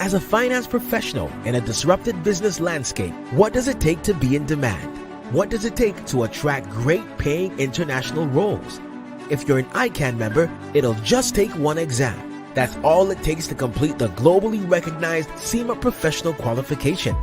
As a finance professional in a disrupted business landscape, what does it take to be in demand? What does it take to attract great paying international roles? If you're an ICAN member, it'll just take one exam. That's all it takes to complete the globally recognized SEMA professional qualification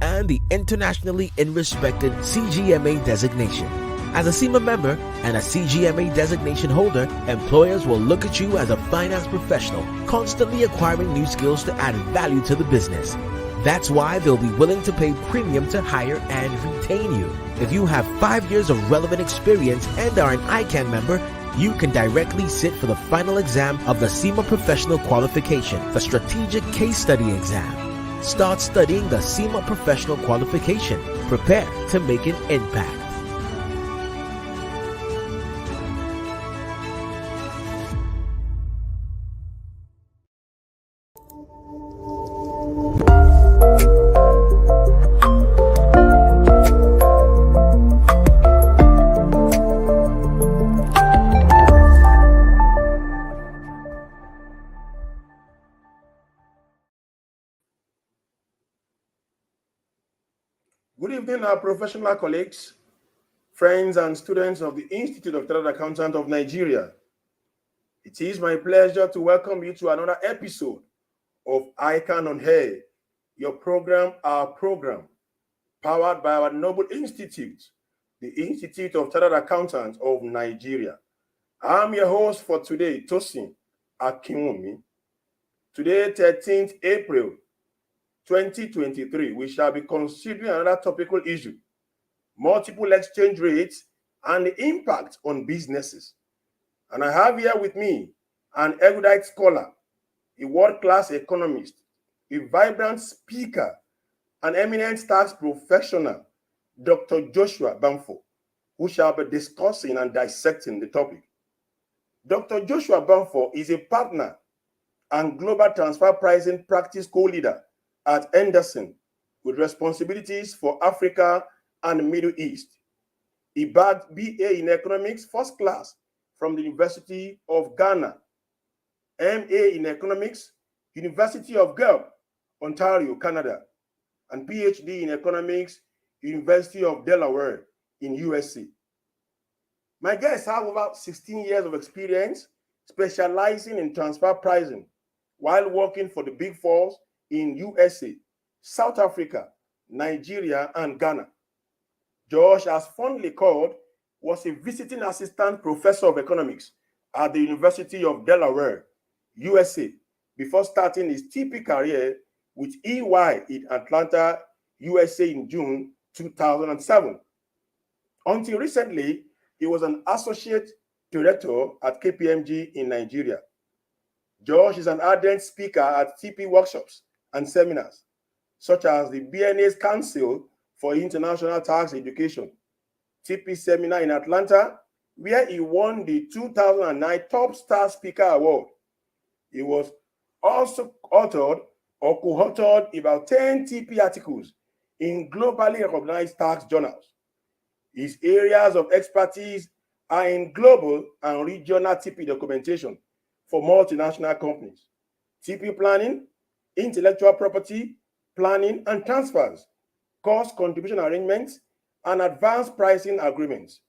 and the internationally respected CGMA designation. As a SEMA member and a CGMA designation holder, employers will look at you as a finance professional, constantly acquiring new skills to add value to the business. That's why they'll be willing to pay premium to hire and retain you. If you have 5 years of relevant experience and are an ICAN member, you can directly sit for the final exam of the SEMA Professional Qualification, the Strategic Case Study exam. Start studying the SEMA Professional Qualification. Prepare to make an impact. Good evening, our professional colleagues, friends, and students of the Institute of Chartered Accountants of Nigeria. It is my pleasure to welcome you to another episode of ICAN on AIR, your program, our program, powered by our noble institute, the Institute of Chartered Accountants of Nigeria. I'm your host for today, Tosin Akinwumi. Today, 13th April 2023, we shall be considering another topical issue: multiple exchange rates and the impact on businesses. And I have here with me an erudite scholar, a world-class economist, a vibrant speaker, an eminent tax professional, Dr. Joshua Bamfo, who shall be discussing and dissecting the topic. Dr. Joshua Bamfo is a partner and global transfer pricing practice co-leader at Andersen, with responsibilities for Africa and Middle East. He bagged BA in Economics First Class from the University of Ghana, MA in Economics, University of Guelph, Ontario, Canada, and PhD in Economics, University of Delaware in USA. My guests have over 16 years of experience specializing in transfer pricing while working for the Big Fours in USA, South Africa, Nigeria, and Ghana. Josh, as fondly called, was a visiting assistant professor of economics at the University of Delaware, USA, before starting his TP career with EY in Atlanta, USA in June 2007. Until recently, he was an associate director at KPMG in Nigeria. Josh is an ardent speaker at TP workshops and seminars, such as the BNA's Council for International Tax Education, TP seminar in Atlanta, where he won the 2009 Top Star Speaker Award. He was also authored or co-authored about 10 TP articles in globally recognized tax journals. His areas of expertise are in global and regional TP documentation for multinational companies, TP planning, intellectual property, planning and transfers, cost contribution arrangements, and advanced pricing agreements.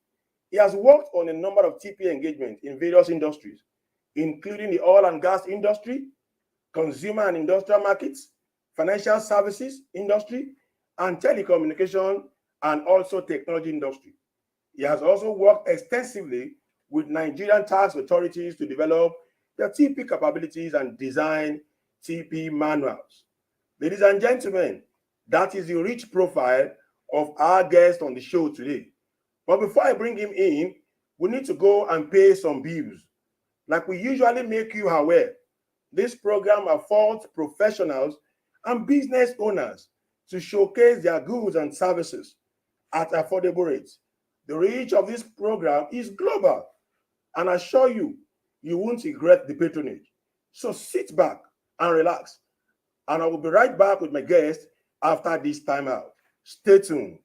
He has worked on a number of TP engagements in various industries, including the oil and gas industry, consumer and industrial markets, financial services industry, and telecommunication, and also technology industry. He has also worked extensively with Nigerian tax authorities to develop their TP capabilities and design TP manuals. Ladies and gentlemen, that is the rich profile of our guest on the show today. But before I bring him in, we need to go and pay some bills. Like we usually make you aware, this program affords professionals and business owners to showcase their goods and services at affordable rates. The reach of this program is global, and I assure you, you won't regret the patronage. So sit back and relax, and I will be right back with my guest after this time out. Stay tuned.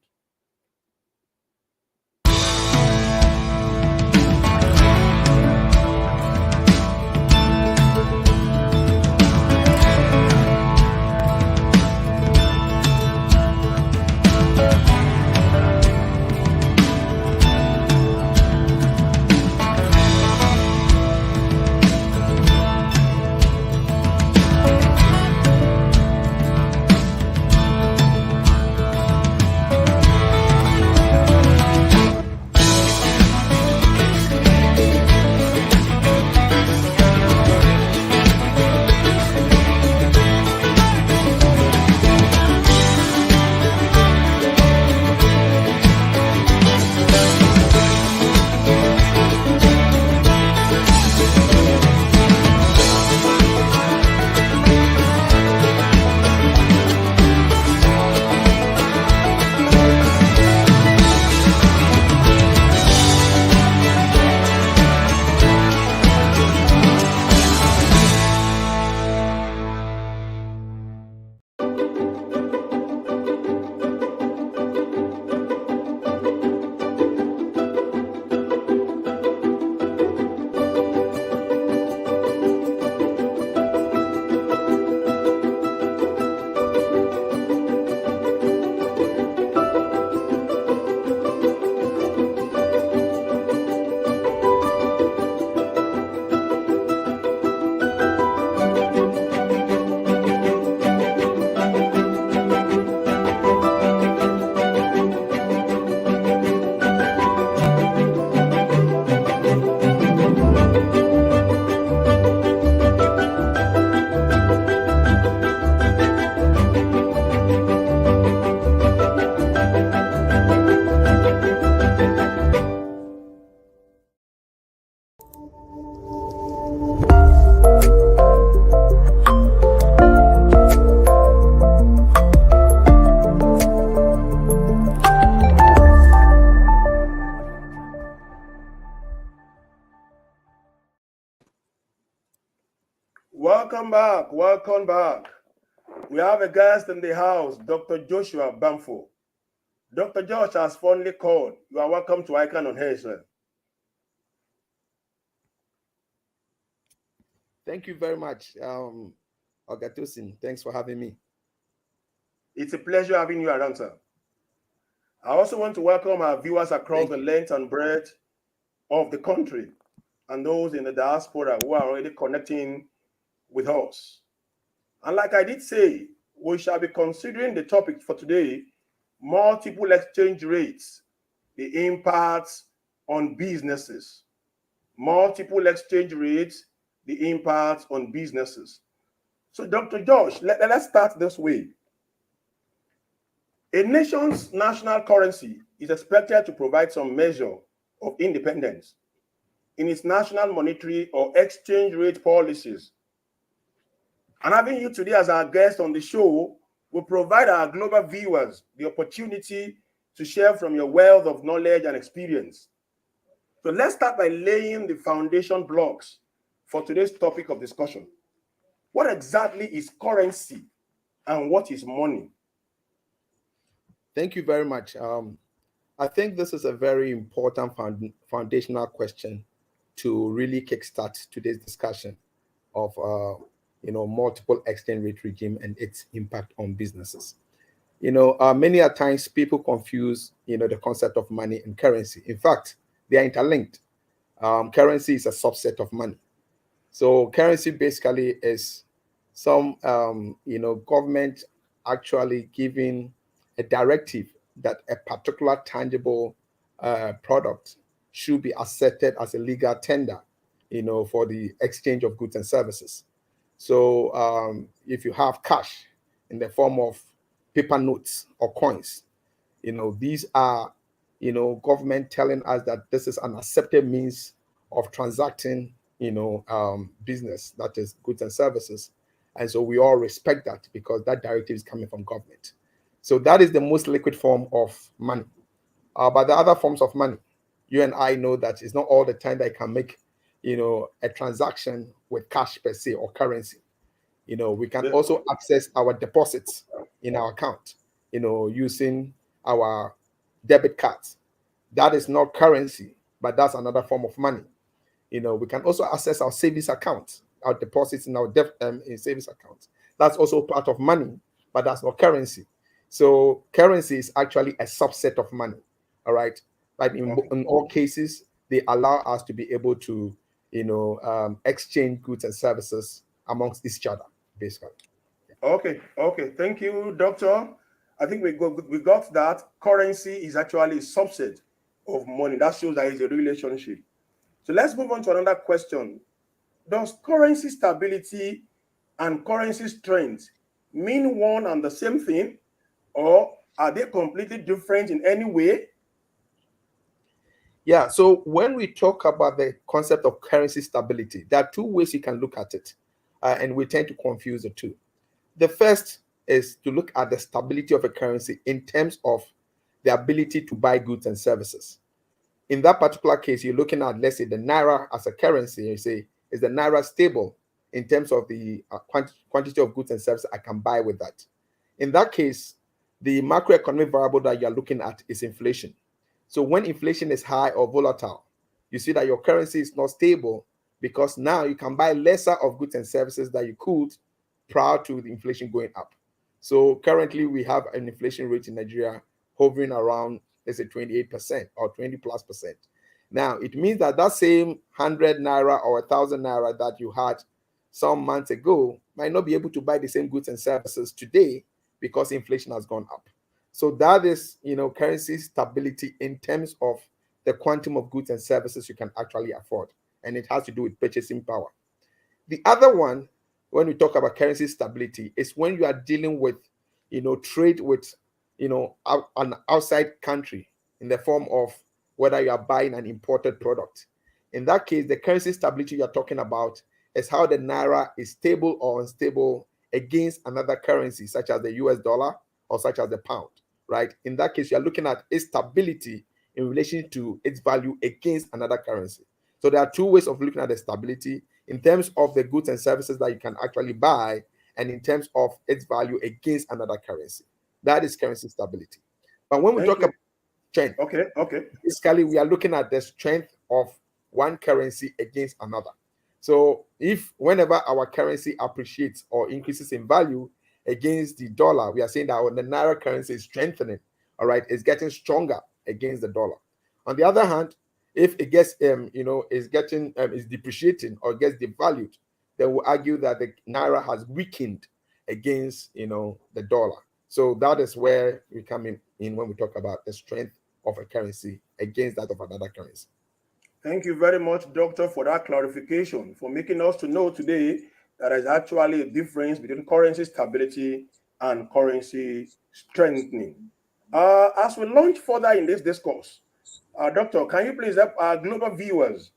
Welcome back. Welcome back. We have a guest in the house, Dr. Joshua Bamfo. Dr. Josh has fondly called. You are welcome to ICAN on AIR, sir. Thank you very much, Ogatosin. Thanks for having me. It's a pleasure having you around, sir. I also want to welcome our viewers across the length and breadth of the country and those in the diaspora who are already connecting with us. And like I did say, we shall be considering the topic for today, multiple exchange rates, the impacts on businesses. Multiple exchange rates, the impacts on businesses. So Dr. Josh, let's start this way. A nation's national currency is expected to provide some measure of independence in its national monetary or exchange rate policies. And having you today as our guest on the show will provide our global viewers the opportunity to share from your wealth of knowledge and experience. So let's start by laying the foundation blocks for today's topic of discussion. What exactly is currency and what is money? Thank you very much. I think this is a very important foundational question to really kickstart today's discussion of multiple exchange rate regime and its impact on businesses. Many a times people confuse the concept of money and currency. In fact, they are interlinked. Currency is a subset of money. So currency basically is some government actually giving a directive that a particular tangible product should be accepted as a legal tender, for the exchange of goods and services. So if you have cash in the form of paper notes or coins, these are, government telling us that this is an accepted means of transacting, business, that is goods and services. And so we all respect that because that directive is coming from government. So that is the most liquid form of money. But the other forms of money, you and I know that it's not all the time that you can make, a transaction with cash per se or currency. We can also access our deposits in our account, using our debit cards. That is not currency, but that's another form of money. We can also access our savings accounts, our deposits in our in savings accounts. That's also part of money, but that's not currency. So currency is actually a subset of money. All right. But in all cases, they allow us to be able to, exchange goods and services amongst each other, basically. Okay. Thank you, Doctor. I think we got that. Currency is actually a subset of money. That shows that it's a relationship. So let's move on to another question. Does currency stability and currency strength mean one and the same thing, or are they completely different in any way? Yeah, so when we talk about the concept of currency stability, there are two ways you can look at it, and we tend to confuse the two. The first is to look at the stability of a currency in terms of the ability to buy goods and services. In that particular case, you're looking at, let's say, the naira as a currency. You say, is the naira stable in terms of the quantity of goods and services I can buy with that? In that case, the macroeconomic variable that you're looking at is inflation. So when inflation is high or volatile, you see that your currency is not stable because now you can buy lesser of goods and services that you could prior to the inflation going up. So currently we have an inflation rate in Nigeria hovering around, let's say, 28% or 20+%. Now, it means that that same 100 naira or 1,000 naira that you had some months ago might not be able to buy the same goods and services today because inflation has gone up. So that is, currency stability in terms of the quantum of goods and services you can actually afford. And it has to do with purchasing power. The other one, when we talk about currency stability, is when you are dealing with, trade with, an outside country in the form of whether you are buying an imported product. In that case, the currency stability you're talking about is how the naira is stable or unstable against another currency, such as the US dollar or such as the pound, right? In that case, you're looking at its stability in relation to its value against another currency. So there are two ways of looking at the stability. in terms of the goods and services that you can actually buy, and in terms of its value against another currency. That is currency stability. But when we talk about strength, basically we are looking at the strength of one currency against another. So if whenever our currency appreciates or increases in value against the dollar, we are saying that the naira currency is strengthening, all right, it's getting stronger against the dollar. On the other hand, if it gets is depreciating or gets devalued, then we'll argue that the naira has weakened against the dollar. So that is where we come in when we talk about the strength of a currency against that of another currency. Thank you very much, Doctor, for that clarification, for making us to know today that there is actually a difference between currency stability and currency strengthening. As we launch further in this discourse, Doctor, can you please help our global viewers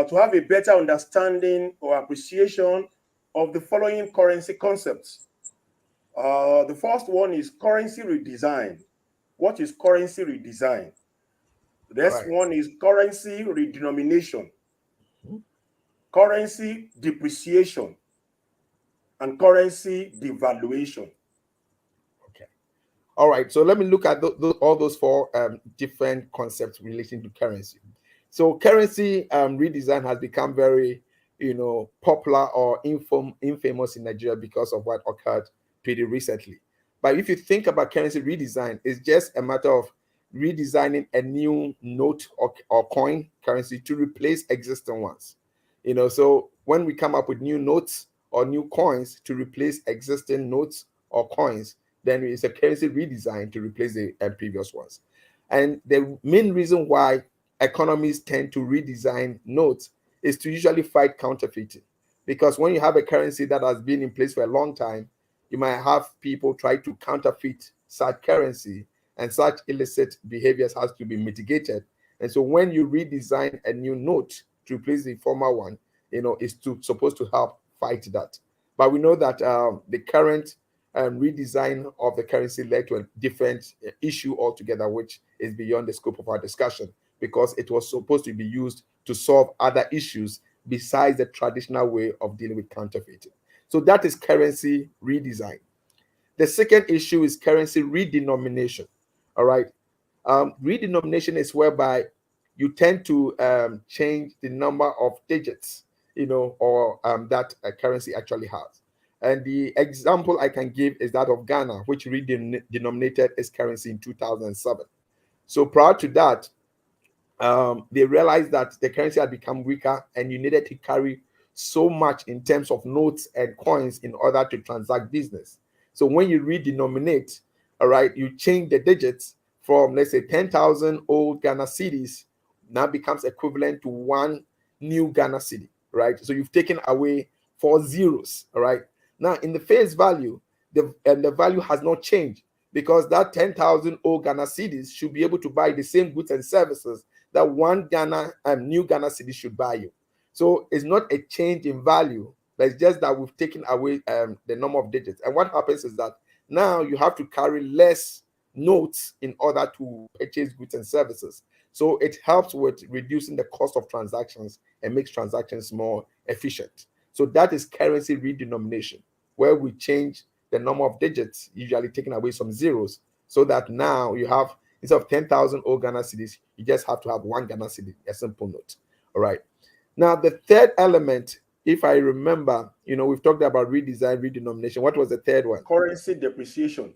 to have a better understanding or appreciation of the following currency concepts? The first one is currency redesign. What is currency redesign? The next one is currency redenomination, currency depreciation, and currency devaluation. Okay. All right. So let me look at all those four different concepts relating to currency. So currency redesign has become very, popular or infamous in Nigeria because of what occurred pretty recently. But if you think about currency redesign, it's just a matter of redesigning a new note or coin currency to replace existing ones. So when we come up with new notes or new coins to replace existing notes or coins, then it's a currency redesign to replace the previous ones. And the main reason why economies tend to redesign notes is to usually fight counterfeiting. Because when you have a currency that has been in place for a long time, you might have people try to counterfeit such currency, and such illicit behaviors has to be mitigated. And so when you redesign a new note to replace the former one, it's supposed to help fight that. But we know that the current redesign of the currency led to a different issue altogether, which is beyond the scope of our discussion, because it was supposed to be used to solve other issues besides the traditional way of dealing with counterfeiting. So that is currency redesign. The second issue is currency redenomination. All right. Redenomination is whereby you tend to change the number of digits, or that a currency actually has. And the example I can give is that of Ghana, which redenominated its currency in 2007. So prior to that, they realized that the currency had become weaker and you needed to carry so much in terms of notes and coins in order to transact business. So when you redenominate, all right, you change the digits from, let's say, 10,000 old Ghana cedis now becomes equivalent to one new Ghana cedi, right? So you've taken away 4 zeros, all right? Now, in the face value, the value has not changed, because that 10,000 old Ghana cedis should be able to buy the same goods and services that one new Ghana cedi should buy you. So it's not a change in value, but it's just that we've taken away the number of digits. And what happens is that now you have to carry less notes in order to purchase goods and services. So it helps with reducing the cost of transactions and makes transactions more efficient. So that is currency redenomination, where we change the number of digits, usually taking away some zeros, so that now you have, instead of 10,000 old Ghana cedis, you just have to have one Ghana cedi, a simple note. All right. Now, the third element, if I remember, we've talked about redesign, redenomination. What was the third one? Currency depreciation.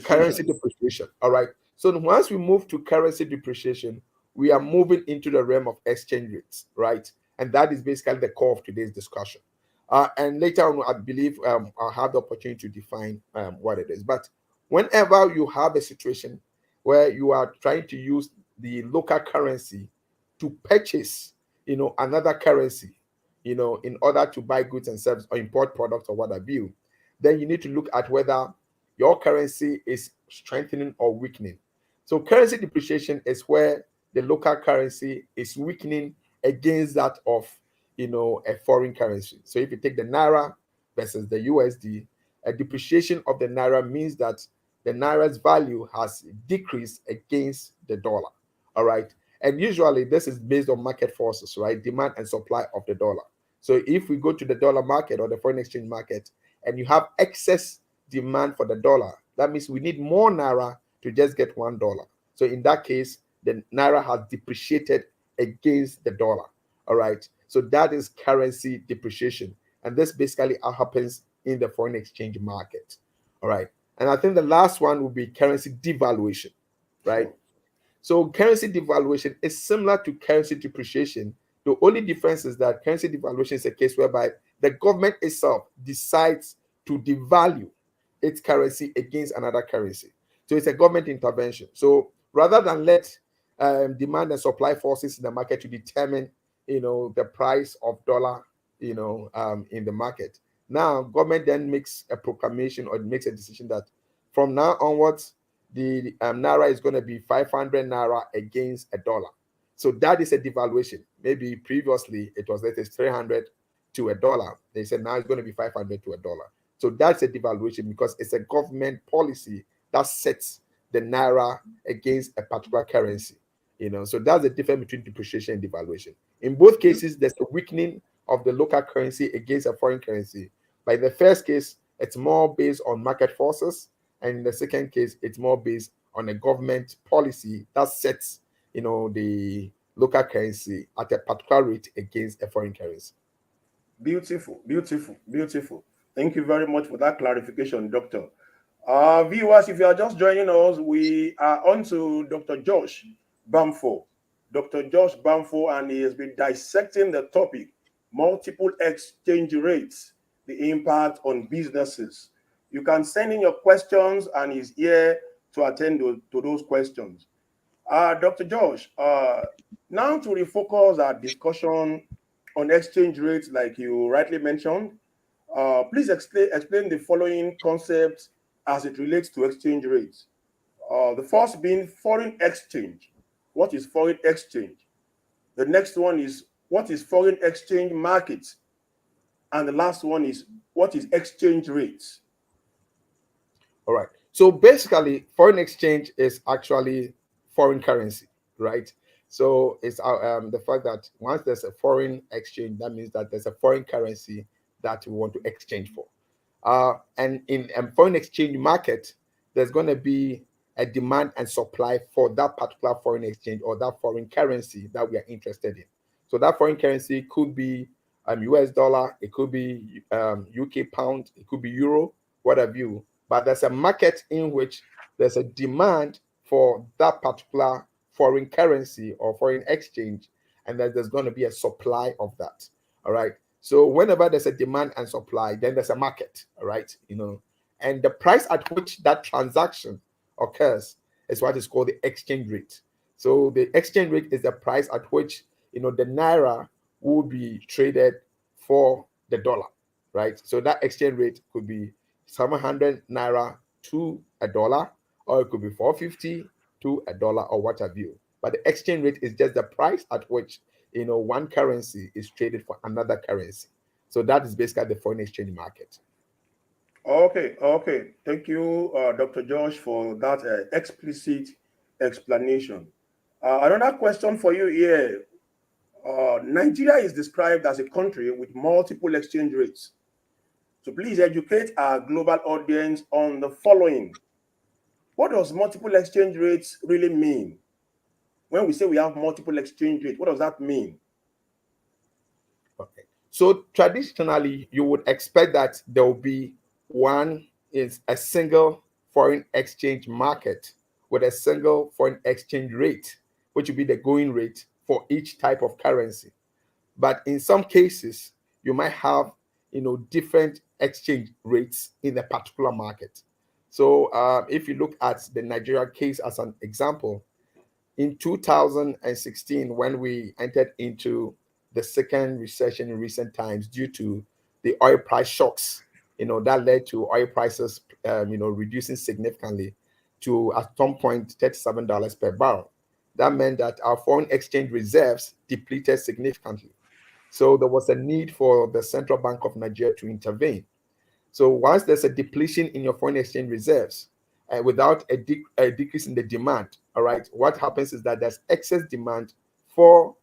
Currency depreciation. All right. So once we move to currency depreciation, we are moving into the realm of exchange rates, right? And that is basically the core of today's discussion. And later on, I believe I'll have the opportunity to define what it is. But whenever you have a situation where you are trying to use the local currency to purchase, another currency, in order to buy goods and services or import products or what have you, then you need to look at whether your currency is strengthening or weakening. So currency depreciation is where the local currency is weakening against that of, a foreign currency. So if you take the Naira versus the USD, a depreciation of the Naira means that the Naira's value has decreased against the dollar. All right. And usually this is based on market forces, right? Demand and supply of the dollar. So if we go to the dollar market or the foreign exchange market and you have excess demand for the dollar, that means we need more naira to just get $1. So in that case, the naira has depreciated against the dollar. All right. So that is currency depreciation. And this basically happens in the foreign exchange market. All right. And I think the last one would be currency devaluation, right? Sure. So currency devaluation is similar to currency depreciation. The only difference is that currency devaluation is a case whereby the government itself decides to devalue its currency against another currency. So it's a government intervention. So rather than let demand and supply forces in the market to determine, the price of dollar, in the market. Now, government then makes a proclamation or makes a decision that from now onwards, the naira is going to be 500 naira against a dollar. So that is a devaluation. Maybe previously it was, let's say, 300 to a dollar. They said now it's going to be 500 to a dollar. So that's a devaluation because it's a government policy that sets the naira against a particular currency. So that's the difference between depreciation and devaluation. In both cases, there's a weakening of the local currency against a foreign currency. But in the first case, it's more based on market forces. And in the second case, it's more based on a government policy that sets, the local currency at a particular rate against a foreign currency. Beautiful, beautiful, beautiful. Thank you very much for that clarification, Doctor. Viewers, if you are just joining us, we are on to Dr. Josh Bamfo. Dr. Josh Bamfo, and he has been dissecting the topic, multiple exchange rates, the impact on businesses. You can send in your questions, and he's here to attend to those questions. Dr. Josh, now to refocus our discussion on exchange rates, like you rightly mentioned, please explain the following concepts as it relates to exchange rates. The first being foreign exchange. What is foreign exchange? The next one is, what is foreign exchange market? And the last one is, what is exchange rates? All right. So basically, foreign exchange is actually foreign currency, right? So it's the fact that once there's a foreign exchange, that means that there's a foreign currency that we want to exchange for. And in a foreign exchange market, there's going to be a demand and supply for that particular foreign exchange or that foreign currency that we are interested in. So that foreign currency could be US dollar, it could be UK pound, it could be euro, what have you. But there's a market in which there's a demand for that particular foreign currency or foreign exchange, and then there's going to be a supply of that. All right. So whenever there's a demand and supply, then there's a market. All right. And the price at which that transaction occurs is what is called the exchange rate. So the exchange rate is the price at which the naira will be traded for the dollar, right? So that exchange rate could be 700 naira to a dollar, or it could be 450 to a dollar, or what have you. But the exchange rate is just the price at which one currency is traded for another currency. So that is basically the foreign exchange market. Okay. Thank you, Dr. Josh, for that explicit explanation. Another question for you here. Nigeria is described as a country with multiple exchange rates. So please educate our global audience on the following. What does multiple exchange rates really mean? When we say we have multiple exchange rates, what does that mean? Okay. So traditionally, you would expect that there will be one is a single foreign exchange market with a single foreign exchange rate, which would be the going rate for each type of currency. But in some cases, you might have different exchange rates in a particular market. So if you look at the Nigeria case as an example, in 2016, when we entered into the second recession in recent times due to the oil price shocks, that led to oil prices, reducing significantly to at some point $37 per barrel. That meant that our foreign exchange reserves depleted significantly. So there was a need for the Central Bank of Nigeria to intervene. So once there's a depletion in your foreign exchange reserves, without a decrease in the demand, all right, what happens is that there's excess demand for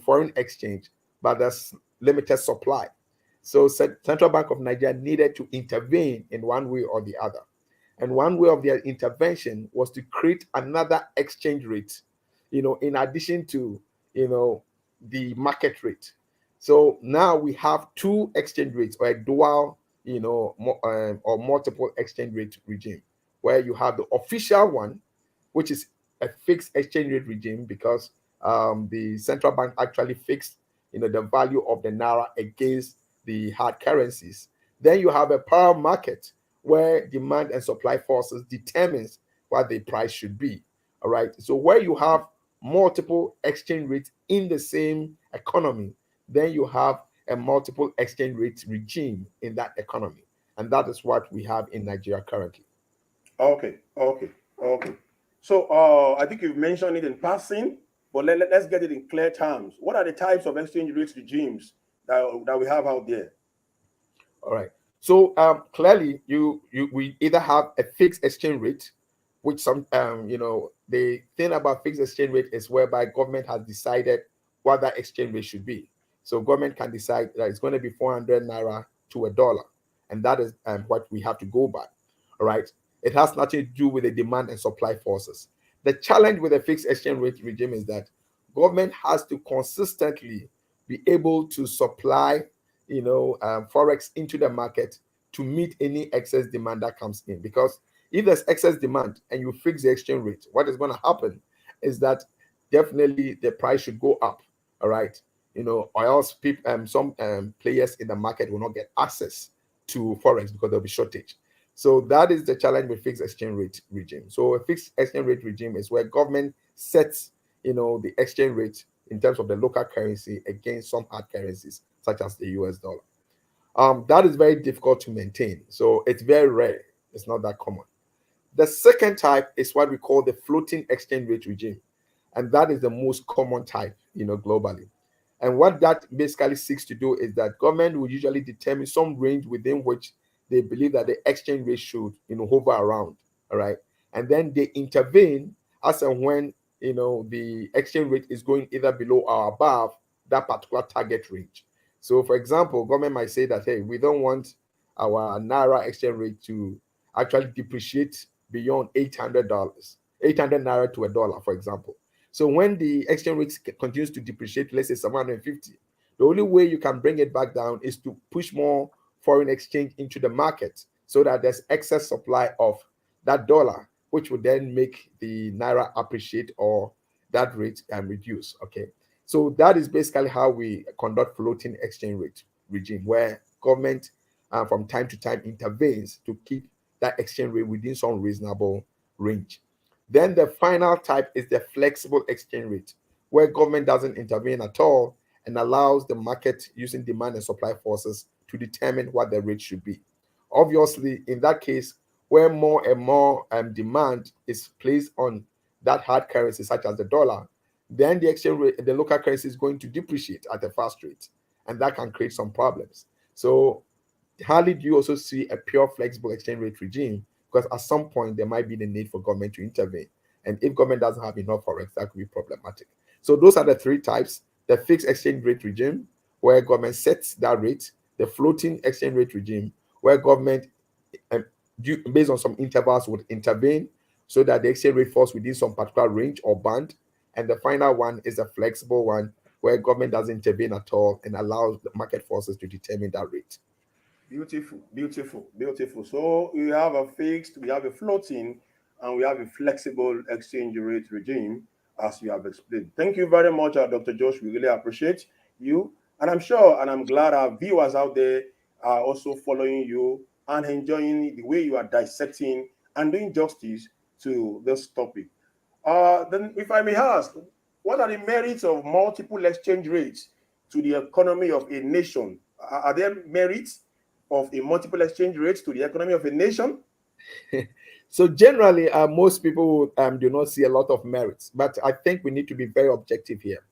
foreign exchange, but there's limited supply. So Central Bank of Nigeria needed to intervene in one way or the other. And one way of their intervention was to create another exchange rate, in addition to, the market rate. So now we have two exchange rates, or a dual, or multiple exchange rate regime, where you have the official one, which is a fixed exchange rate regime, because the central bank actually fixed, the value of the naira against the hard currencies. Then you have a power market, where demand and supply forces determines what the price should be. All right. So where you have multiple exchange rates in the same economy, then you have a multiple exchange rate regime in that economy. And that is what we have in Nigeria currently. Okay. So I think you've mentioned it in passing, but let's get it in clear terms. What are the types of exchange rate regimes that we have out there? All right. So clearly, we either have a fixed exchange rate, which the thing about fixed exchange rate is whereby government has decided what that exchange rate should be. So government can decide that it's going to be 400 naira to $1, and that is what we have to go by. All right. It has nothing to do with the demand and supply forces. The challenge with a fixed exchange rate regime is that government has to consistently be able to supply forex into the market to meet any excess demand that comes in. Because if there's excess demand and you fix the exchange rate, what is going to happen is that definitely the price should go up. All right. Or else some players in the market will not get access to forex because there'll be shortage. So that is the challenge with fixed exchange rate regime. So a fixed exchange rate regime is where government sets, the exchange rate in terms of the local currency against some hard currencies, such as the US dollar. That is very difficult to maintain. So it's very rare. It's not that common. The second type is what we call the floating exchange rate regime. And that is the most common type, globally. And what that basically seeks to do is that government will usually determine some range within which they believe that the exchange rate should, hover around. All right. And then they intervene as and when, the exchange rate is going either below or above that particular target range. So, for example, government might say that, hey, we don't want our naira exchange rate to actually depreciate beyond $800, 800 naira to $1, for example. So when the exchange rate continues to depreciate, let's say 750, the only way you can bring it back down is to push more foreign exchange into the market so that there's excess supply of that dollar, which would then make the naira appreciate or that rate reduce. Okay. So that is basically how we conduct floating exchange rate regime, where government from time to time intervenes to keep that exchange rate within some reasonable range. Then the final type is the flexible exchange rate, where government doesn't intervene at all and allows the market using demand and supply forces to determine what the rate should be. Obviously, in that case, where more and more demand is placed on that hard currency, such as the dollar, then the exchange rate, the local currency is going to depreciate at a fast rate, and that can create some problems. So, hardly do you also see a pure flexible exchange rate regime, because at some point there might be the need for government to intervene. And if government doesn't have enough forex, that could be problematic. So those are the three types: the fixed exchange rate regime, where government sets that rate; the floating exchange rate regime, where government, based on some intervals, would intervene so that the exchange rate falls within some particular range or band. And the final one is a flexible one, where government doesn't intervene at all and allows the market forces to determine that rate. Beautiful. So we have a fixed, we have a floating, and we have a flexible exchange rate regime, as you have explained. Thank you very much, Dr. Josh. We really appreciate you. And I'm sure and I'm glad our viewers out there are also following you and enjoying the way you are dissecting and doing justice to this topic. Then, if I may ask, what are the merits of multiple exchange rates to the economy of a nation? Are there merits of a multiple exchange rates to the economy of a nation? So generally, most people do not see a lot of merits, but I think we need to be very objective here.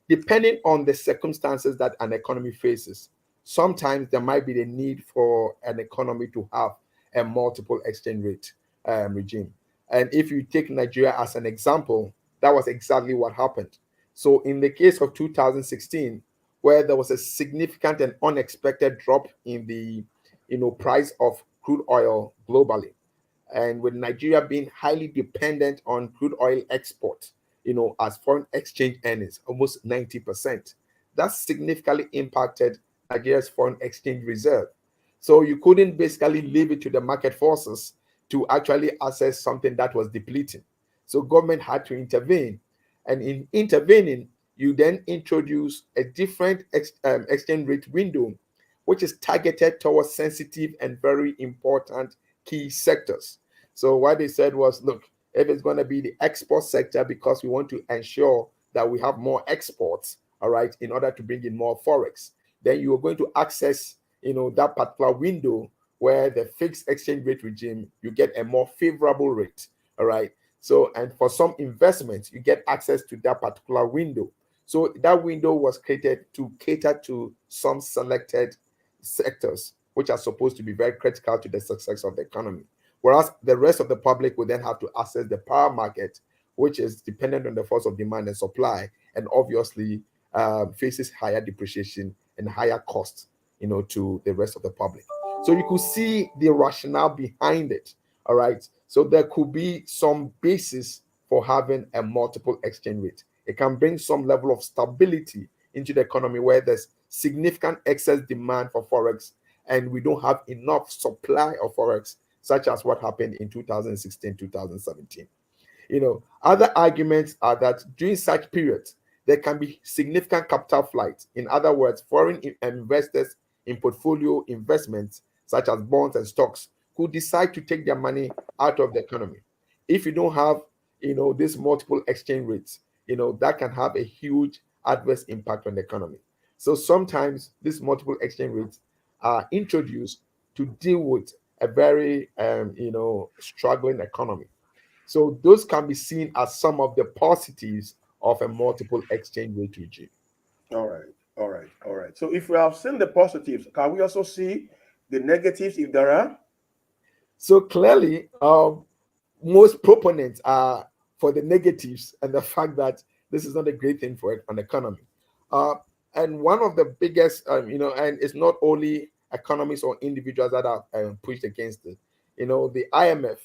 Depending on the circumstances that an economy faces, sometimes there might be the need for an economy to have a multiple exchange rate regime. And if you take Nigeria as an example, that was exactly what happened. So in the case of 2016, where there was a significant and unexpected drop in the price of crude oil globally. And with Nigeria being highly dependent on crude oil export, as foreign exchange earnings, almost 90%, that significantly impacted Nigeria's foreign exchange reserve. So you couldn't basically leave it to the market forces to actually assess something that was depleting. So government had to intervene. And in intervening, you then introduce a different exchange rate window, which is targeted towards sensitive and very important key sectors. So what they said was, look, if it's going to be the export sector, because we want to ensure that we have more exports, all right, in order to bring in more forex, then you are going to access, that particular window where the fixed exchange rate regime, you get a more favorable rate, all right. So, and for some investments, you get access to that particular window. So that window was created to cater to some selected sectors, which are supposed to be very critical to the success of the economy. Whereas the rest of the public will then have to access the power market, which is dependent on the force of demand and supply, and obviously faces higher depreciation and higher costs, to the rest of the public. So you could see the rationale behind it. All right. So there could be some basis for having a multiple exchange rate. It can bring some level of stability into the economy where there's significant excess demand for forex and we don't have enough supply of forex, such as what happened in 2016, 2017. Other arguments are that during such periods, there can be significant capital flight. In other words, foreign investors in portfolio investments, such as bonds and stocks, could decide to take their money out of the economy. If you don't have, this multiple exchange rates, that can have a huge adverse impact on the economy. So sometimes these multiple exchange rates are introduced to deal with a very, struggling economy. So those can be seen as some of the positives of a multiple exchange rate regime. All right, all right, all right. So if we have seen the positives, can we also see the negatives if there are? So clearly, most proponents are for the negatives and the fact that this is not a great thing for an economy. And one of the biggest, and it's not only economists or individuals that are pushed against it. The IMF,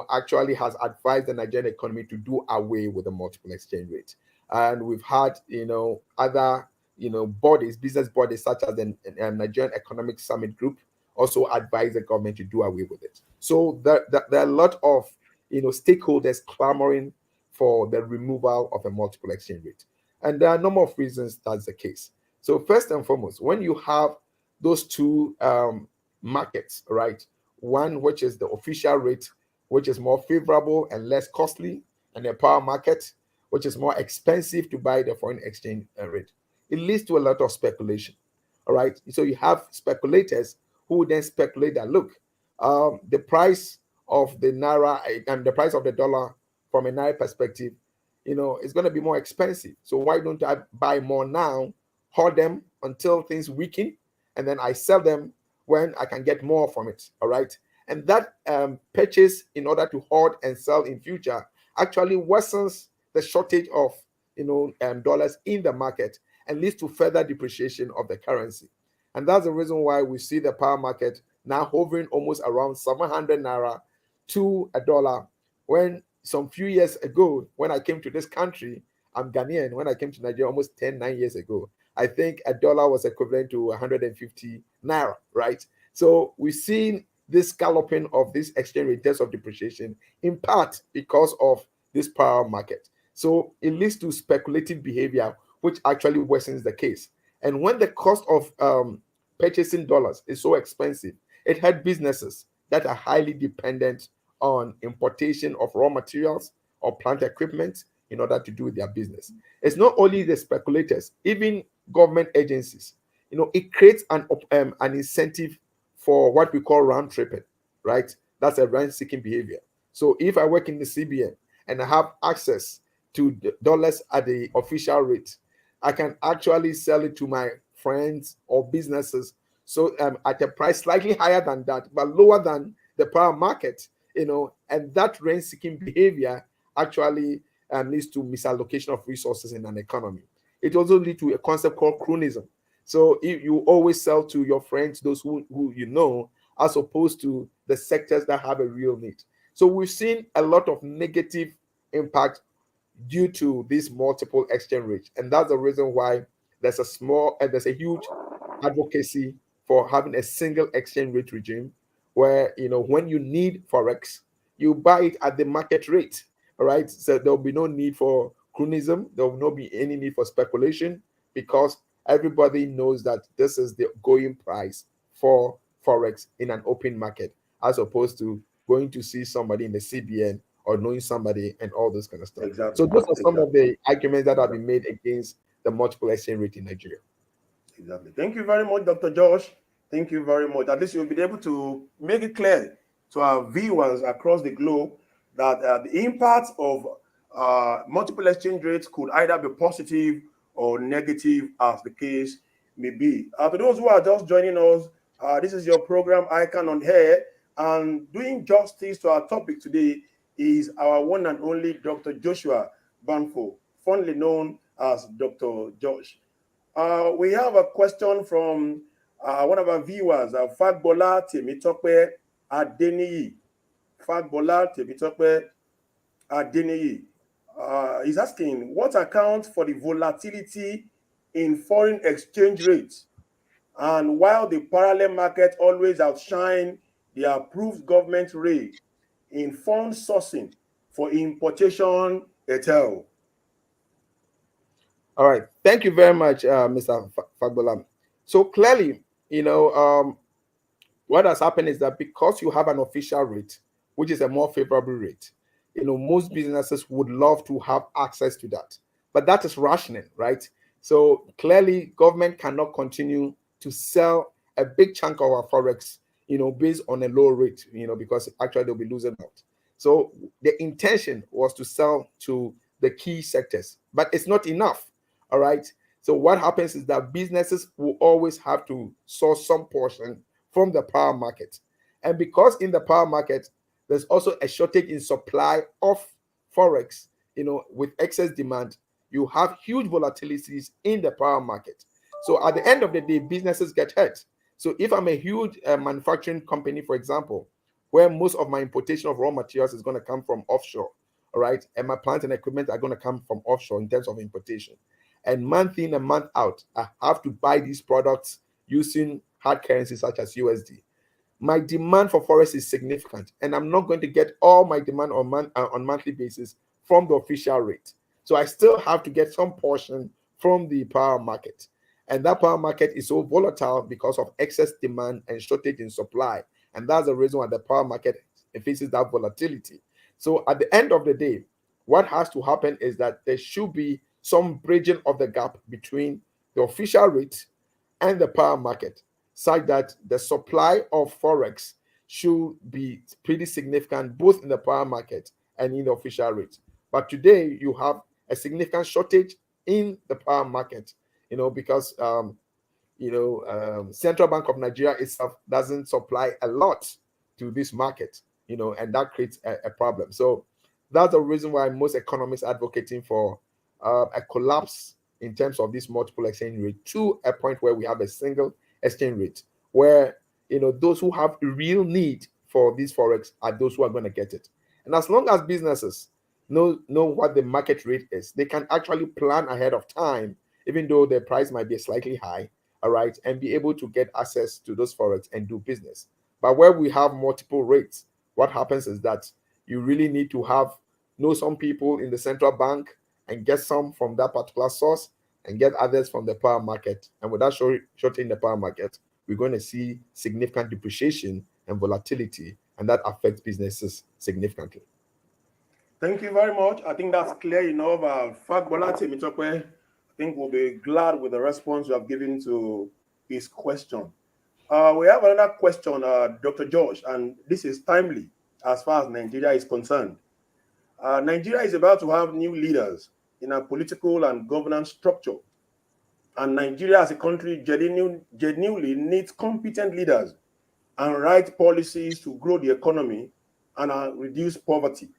actually has advised the Nigerian economy to do away with the multiple exchange rate. And we've had, other, bodies, business bodies such as the Nigerian Economic Summit Group also advise the government to do away with it. So there are a lot of, stakeholders clamoring for the removal of a multiple exchange rate. And there are a number of reasons that's the case. So first and foremost, when you have those two markets, right? One, which is the official rate, which is more favorable and less costly, and the power market, which is more expensive to buy the foreign exchange rate. It leads to a lot of speculation. All right. So you have speculators who then speculate that, look, the price of the naira and the price of the dollar from a naira perspective, is going to be more expensive. So why don't I buy more now, hold them until things weaken, and then I sell them when I can get more from it. All right. And that purchase in order to hoard and sell in future actually worsens the shortage of dollars in the market and leads to further depreciation of the currency. And that's the reason why we see the power market now hovering almost around 700 naira to a dollar. When some few years ago, when I came to this country, I'm Ghanaian, when I came to Nigeria almost 9 years ago, I think a dollar was equivalent to 150 naira, right? So we've seen this galloping of this exchange rate test of depreciation in part because of this power market. So it leads to speculative behavior, which actually worsens the case. And when the cost of purchasing dollars is so expensive, it hurt businesses that are highly dependent on importation of raw materials or plant equipment in order to do their business. It's not only the speculators, even government agencies. It creates an incentive for what we call round tripping, right? That's a rent-seeking behavior. So if I work in the CBN and I have access to the dollars at the official rate, I can actually sell it to my friends or businesses. So at a price slightly higher than that, but lower than the power market, and that rent-seeking behavior actually leads to misallocation of resources in an economy. it also leads to a concept called cronyism. So if you always sell to your friends, those who you know, as opposed to the sectors that have a real need. So we've seen a lot of negative impact due to these multiple exchange rates, and that's the reason why there's a huge advocacy for having a single exchange rate regime, where when you need forex, you buy it at the market rate. All right, so there'll be no need for cronyism. There will not be any need for speculation, because everybody knows that this is the going price for forex in an open market, as opposed to going to see somebody in the CBN or knowing somebody and all this kind of stuff. Exactly. So those are some of Exactly. the arguments that have been made against the multiple exchange rate in Nigeria. Exactly. Thank you very much, Dr. Josh. Thank you very much. At least you'll be able to make it clear to our viewers across the globe that the impact of multiple exchange rates could either be positive or negative, as the case may be. To those who are just joining us, this is your program, ICAN on Air, and doing justice to our topic today is our one and only Dr. Joshua Bamfo, fondly known as Dr. Josh. We have a question from one of our viewers, Fagbola Temitope Adeniyi. Fagbola Temitope Adeniyi. He's asking, what accounts for the volatility in foreign exchange rates? And while the parallel market always outshine the approved government rate in fund sourcing for importation et al. All right. Thank you very much, Mr. Fagbolam. So clearly, what has happened is that because you have an official rate, which is a more favorable rate, most businesses would love to have access to that. But that is rationing, right? So clearly, government cannot continue to sell a big chunk of our forex, based on a low rate, because actually they'll be losing out. So the intention was to sell to the key sectors, but it's not enough. All right. So what happens is that businesses will always have to source some portion from the power market. And because in the power market, there's also a shortage in supply of forex, with excess demand, you have huge volatilities in the power market. So at the end of the day, businesses get hurt. So if I'm a huge manufacturing company, for example, where most of my importation of raw materials is going to come from offshore, all right, and my plant and equipment are going to come from offshore in terms of importation, and month in and month out, I have to buy these products using hard currencies such as USD. My demand for forex is significant, and I'm not going to get all my demand on monthly basis from the official rate. So I still have to get some portion from the power market. And that power market is so volatile because of excess demand and shortage in supply. And that's the reason why the power market faces that volatility. So at the end of the day, what has to happen is that there should be some bridging of the gap between the official rate and the power market, such that the supply of forex should be pretty significant both in the power market and in the official rate. But today you have a significant shortage in the power market, because Central Bank of Nigeria itself doesn't supply a lot to this market, and that creates a problem. So that's the reason why most economists are advocating for a collapse in terms of this multiple exchange rate to a point where we have a single exchange rate, where those who have real need for this forex are those who are going to get it. And as long as businesses know what the market rate is, they can actually plan ahead of time, even though the price might be slightly high, all right, and be able to get access to those forex and do business. But where we have multiple rates, what happens is that you really need to know some people in the central bank and get some from that particular source and get others from the power market. And without shorting the power market, we're going to see significant depreciation and volatility, and that affects businesses significantly. Thank you very much. I think that's clear enough. Fagbola Temitope, I think we'll be glad with the response you have given to his question. We have another question, Dr. Josh, and this is timely as far as Nigeria is concerned. Nigeria is about to have new leaders in a political and governance structure. And Nigeria as a country genuinely needs competent leaders and right policies to grow the economy and reduce poverty.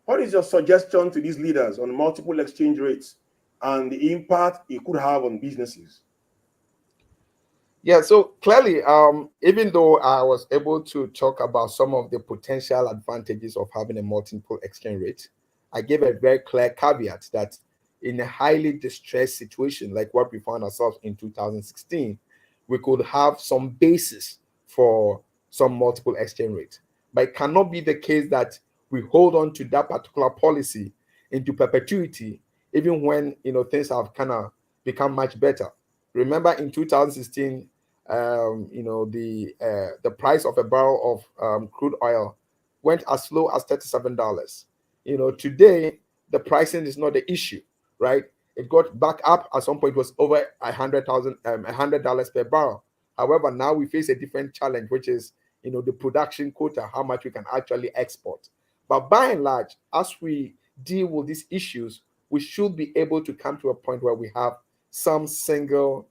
What is your suggestion to these leaders on multiple exchange rates and the impact it could have on businesses? Yeah, so clearly, even though I was able to talk about some of the potential advantages of having a multiple exchange rate, I gave a very clear caveat that in a highly distressed situation like what we found ourselves in 2016, we could have some basis for some multiple exchange rate. But it cannot be the case that we hold on to that particular policy into perpetuity, even when things have kind of become much better. Remember in 2016, the price of a barrel of crude oil went as low as $37. Today the pricing is not the issue, right? It got back up at some point, it was over $100 per barrel. However, now we face a different challenge, which is the production quota, how much we can actually export. But by and large, as we deal with these issues, we should be able to come to a point where we have some single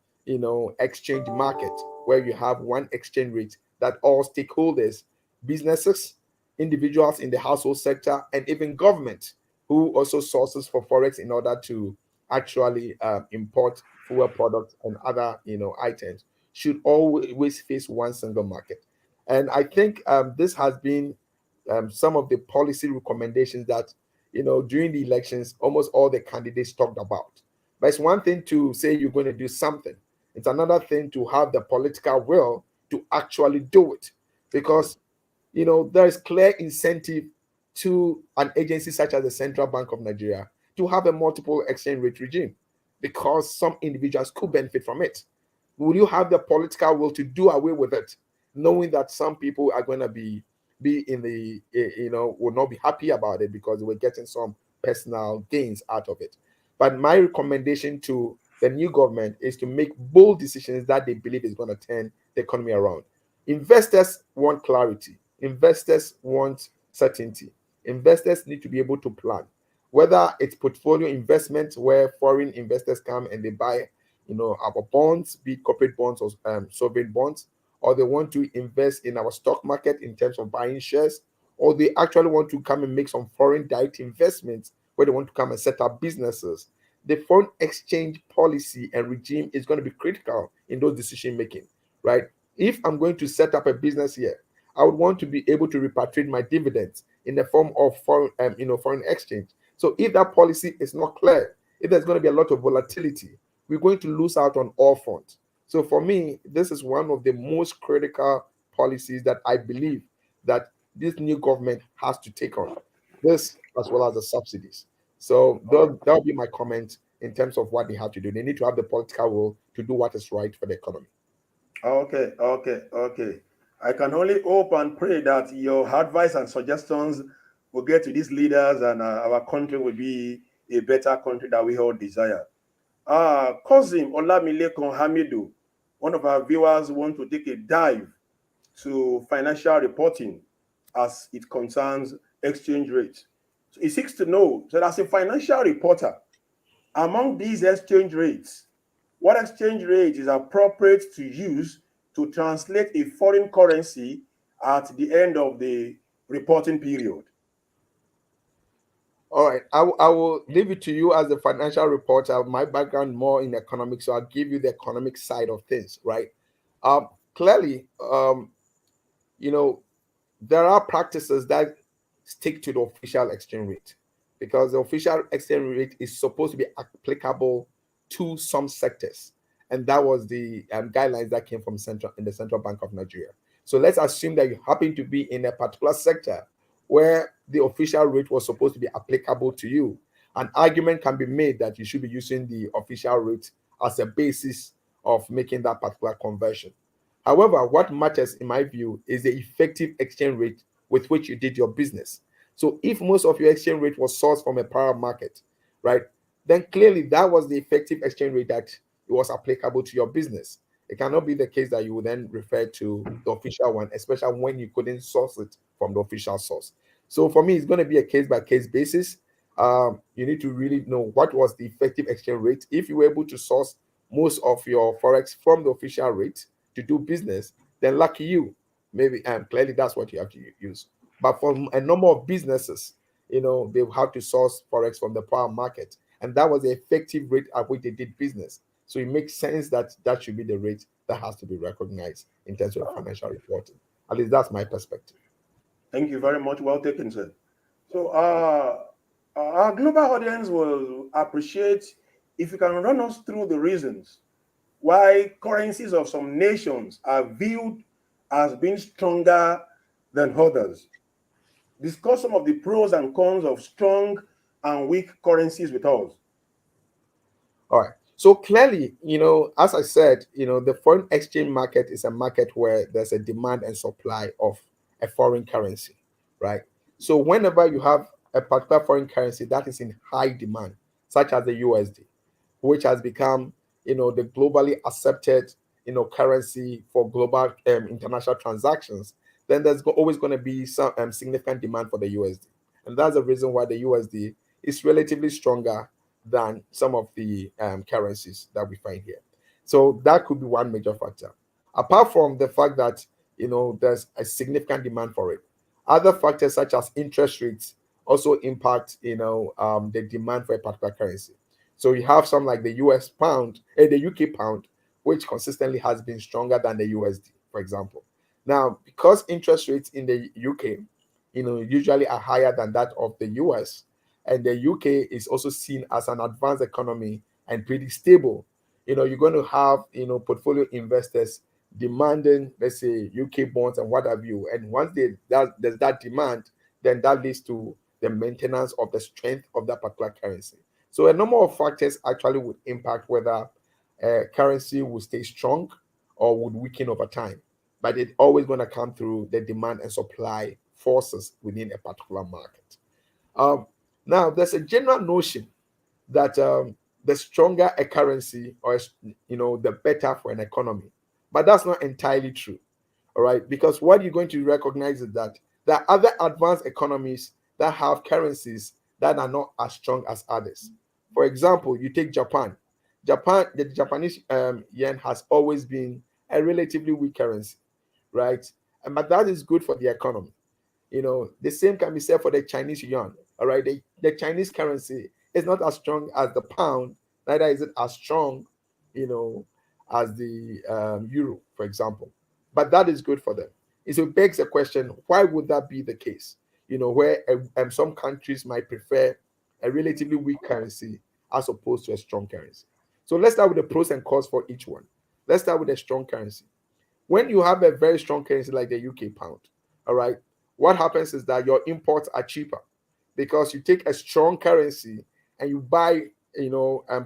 exchange market where you have one exchange rate that all stakeholders, businesses, individuals in the household sector, and even government who also sources for forex in order to actually import fuel products and other items should always face one single market. And I think this has been some of the policy recommendations that during the elections almost all the candidates talked about. But it's one thing to say you're going to do something. It's another thing to have the political will to actually do it, because there is clear incentive to an agency such as the Central Bank of Nigeria to have a multiple exchange rate regime, because some individuals could benefit from it. Will you have the political will to do away with it, knowing that some people are going to be in the will not be happy about it because we're getting some personal gains out of it? But my recommendation to the new government is to make bold decisions that they believe is going to turn the economy around. Investors want clarity. Investors want certainty. Investors need to be able to plan, whether it's portfolio investment where foreign investors come and they buy our bonds, be it corporate bonds or sovereign bonds, or they want to invest in our stock market in terms of buying shares, or they actually want to come and make some foreign direct investments where they want to come and set up businesses. The foreign exchange policy and regime is going to be critical in those decision making, right? If I'm going to set up a business here, I would want to be able to repatriate my dividends in the form of foreign exchange. So if that policy is not clear, if there's going to be a lot of volatility, we're going to lose out on all fronts. So for me, this is one of the most critical policies that I believe that this new government has to take on, this as well as the subsidies. So that'll be my comment in terms of what they have to do. They need to have the political will to do what is right for the economy. Okay. I can only hope and pray that your advice and suggestions will get to these leaders, and our country will be a better country that we all desire. Cousin Olamilekon Hamidu, one of our viewers, want to take a dive to financial reporting as it concerns exchange rates. So he seeks to know, so as a financial reporter, among these exchange rates, what exchange rate is appropriate to use to translate a foreign currency at the end of the reporting period? All right, I will leave it to you as a financial reporter. My background more in economics, so I'll give you the economic side of things, right? Clearly, there are practices that stick to the official exchange rate, because the official exchange rate is supposed to be applicable to some sectors, and that was the guidelines that came from the Central Bank of Nigeria. So let's assume that you happen to be in a particular sector where the official rate was supposed to be applicable to you. An argument can be made that you should be using the official rate as a basis of making that particular conversion. However, what matters in my view is the effective exchange rate with which you did your business. So if most of your exchange rate was sourced from a power market, right, then clearly that was the effective exchange rate that was applicable to your business. It cannot be the case that you would then refer to the official one, especially when you couldn't source it from the official source. So for me, it's going to be a case-by-case basis. You need to really know what was the effective exchange rate. If you were able to source most of your forex from the official rate to do business, then lucky you. Maybe clearly that's what you have to use. But for a number of businesses, they will have to source forex from the power market. and that was the effective rate at which they did business. So it makes sense that that should be the rate that has to be recognized in terms of financial reporting. At least that's my perspective. Thank you very much. Well taken, sir. So our global audience will appreciate if you can run us through the reasons why currencies of some nations are viewed as being stronger than others. Discuss some of the pros and cons of strong and weak currencies with us. All right. So clearly, as I said, the foreign exchange market is a market where there's a demand and supply of a foreign currency, right? So whenever you have a particular foreign currency that is in high demand, such as the USD, which has become, the globally accepted, currency for global international transactions, then there's always going to be some significant demand for the USD, and that's the reason why the USD is relatively stronger than some of the currencies that we find here. So that could be one major factor. Apart from the fact that there's a significant demand for it, other factors such as interest rates also impact the demand for a particular currency. So you have some like the US pound, the UK pound, which consistently has been stronger than the USD, for example. Now, because interest rates in the UK, usually are higher than that of the US, and the UK is also seen as an advanced economy and pretty stable, you're going to have, portfolio investors demanding, let's say, UK bonds and what have you. And once there's that demand, then that leads to the maintenance of the strength of that particular currency. So a number of factors actually would impact whether a currency will stay strong or would weaken over time. But it's always going to come through the demand and supply forces within a particular market. Now, there's a general notion that the stronger a currency, or the better for an economy, but that's not entirely true. All right, because what you're going to recognize is that there are other advanced economies that have currencies that are not as strong as others. For example, you take Japan. The Japanese yen has always been a relatively weak currency, right? But that is good for the economy. The same can be said for the Chinese yuan. All right, the Chinese currency is not as strong as the pound, neither is it as strong, as the euro, for example. But that is good for them. It begs the question: why would that be the case? Where some countries might prefer a relatively weak currency as opposed to a strong currency. So let's start with the pros and cons for each one. Let's start with a strong currency. When you have a very strong currency like the UK pound, all right, what happens is that your imports are cheaper because you take a strong currency and you buy,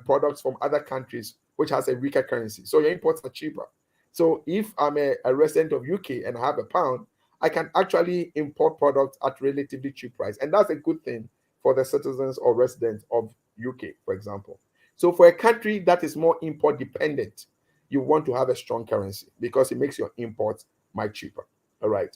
products from other countries which has a weaker currency. So your imports are cheaper. So if I'm a resident of UK and I have a pound, I can actually import products at relatively cheap price. And that's a good thing for the citizens or residents of UK, for example. So for a country that is more import dependent, you want to have a strong currency because it makes your imports much cheaper. All right.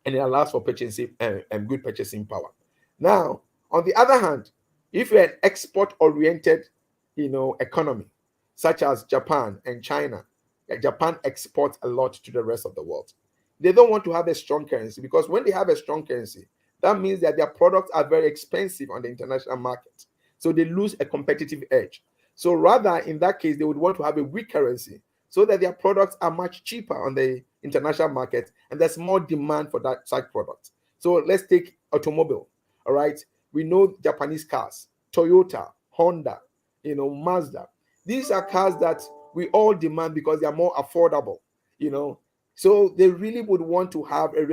And it allows for purchasing and good purchasing power. Now, on the other hand, if you're an export-oriented, economy, such as Japan and China, Japan exports a lot to the rest of the world. They don't want to have a strong currency because when they have a strong currency, that means that their products are very expensive on the international market. So they lose a competitive edge. So rather, in that case, they would want to have a weak currency so that their products are much cheaper on the international market and there's more demand for that such product. So let's take automobile. All right. We know Japanese cars, Toyota, Honda, Mazda. These are cars that we all demand because they are more affordable, So they really would want to have a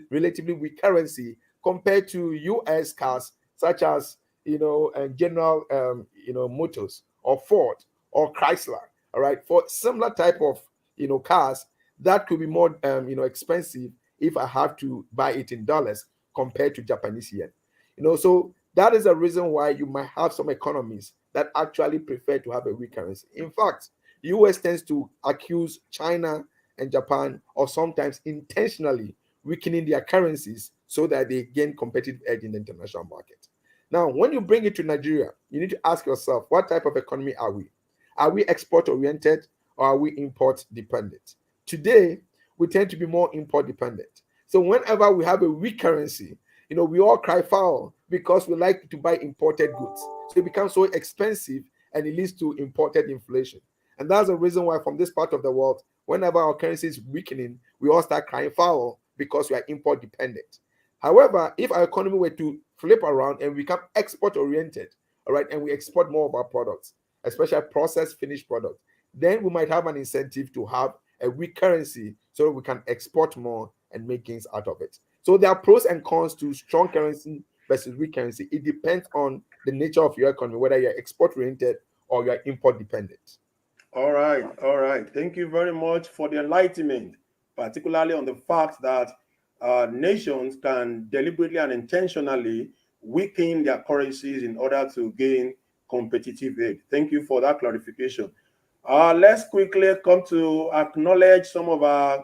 relatively weak currency compared to US cars such as, General, Motors or Ford or Chrysler. All right. For similar type of, cars, that could be more, expensive if I have to buy it in dollars compared to Japanese yen. So that is a reason why you might have some economies that actually prefer to have a weak currency. In fact, US tends to accuse China and Japan of sometimes intentionally weakening their currencies so that they gain competitive edge in the international market. Now, when you bring it to Nigeria, you need to ask yourself, what type of economy are we? Are we export oriented or are we import dependent? Today, we tend to be more import dependent. So whenever we have a weak currency, we all cry foul because we like to buy imported goods. So it becomes so expensive and it leads to imported inflation. And that's the reason why from this part of the world, whenever our currency is weakening, we all start crying foul because we are import dependent. However, if our economy were to flip around and become export oriented, all right, and we export more of our products, especially processed finished products, then we might have an incentive to have a weak currency so that we can export more and make gains out of it. So there are pros and cons to strong currency versus weak currency. It depends on the nature of your economy, whether you're export oriented or you're import dependent. All right, all right. Thank you very much for the enlightenment, particularly on the fact that nations can deliberately and intentionally weaken their currencies in order to gain competitive aid. Thank you for that clarification. Let's quickly come to acknowledge some of our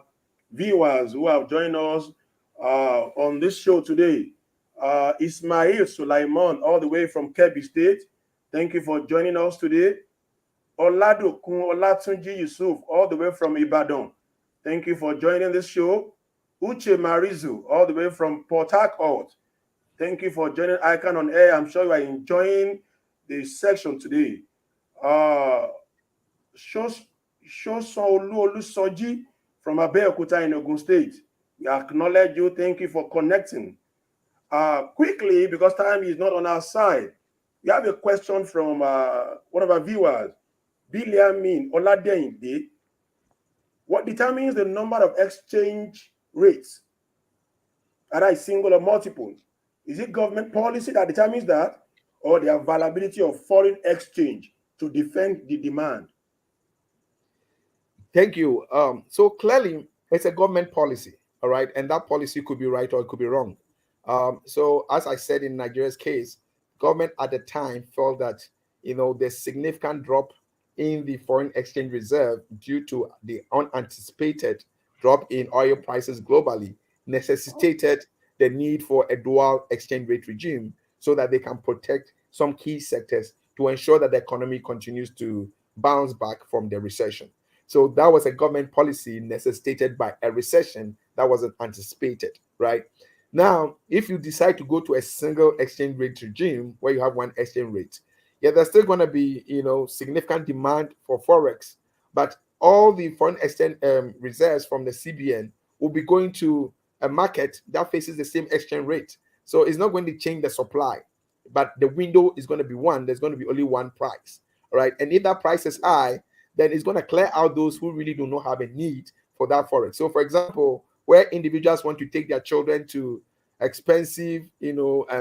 viewers who have joined us on this show today. Ismail Sulaiman, all the way from Kebbi State. Thank you for joining us today. Oladokun Olatunji Yusuf, all the way from Ibadan. Thank you for joining this show. Uche Marizu, all the way from Port Harcourt. Thank you for joining ICAN on Air. I'm sure you are enjoying the section today. Shoson Olusoji from Abeokuta in Ogun State. We acknowledge you. Thank you for connecting. Quickly, because time is not on our side, we have a question from one of our viewers, Biliamin Oladeyinde. What determines the number of exchange rates? Are they single or multiple? Is it government policy that determines that, or the availability of foreign exchange to defend the demand? Thank you. So clearly, it's a government policy, all right, and that policy could be right or it could be wrong. So as I said in Nigeria's case, government at the time felt that there's significant drop in the foreign exchange reserve due to the unanticipated drop in oil prices globally, necessitated the need for a dual exchange rate regime so that they can protect some key sectors to ensure that the economy continues to bounce back from the recession. So that was a government policy necessitated by a recession that wasn't anticipated, right? Now, if you decide to go to a single exchange rate regime where you have one exchange rate, yeah, there's still going to be, significant demand for forex, but all the foreign exchange reserves from the CBN will be going to a market that faces the same exchange rate. So it's not going to change the supply, but the window is going to be one. There's going to be only one price, right? And if that price is high, then it's going to clear out those who really do not have a need for that forex. So, for example, where individuals want to take their children to expensive,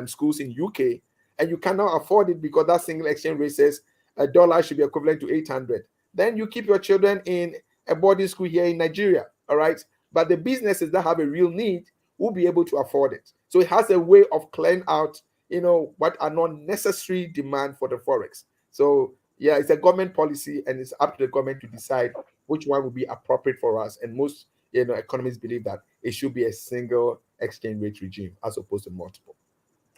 schools in UK, and you cannot afford it because that single exchange rate says $1 should be equivalent to 800, then you keep your children in a boarding school here in Nigeria, all right? But the businesses that have a real need will be able to afford it. So it has a way of clearing out, what are not necessary demand for the forex. So yeah, it's a government policy, and it's up to the government to decide which one will be appropriate for us. And most economists believe that it should be a single exchange rate regime as opposed to multiple.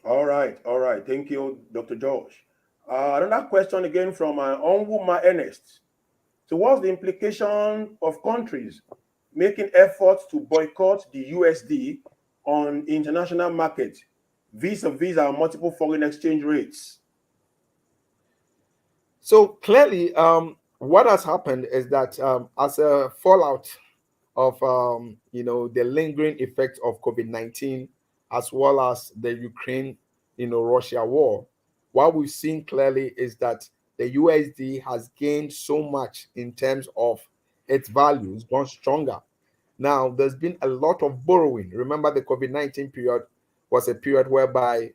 All right. Thank you, Dr. Josh. Another question again from Onwuma Ernest. So what's the implication of countries making efforts to boycott the USD on international market vis-a-vis our multiple foreign exchange rates? So clearly, what has happened is that as a fallout of the lingering effects of COVID-19, as well as the Ukraine Russia war, what we've seen clearly is that the USD has gained so much in terms of its values, gone stronger. Now, there's been a lot of borrowing. Remember, the COVID-19 period was a period whereby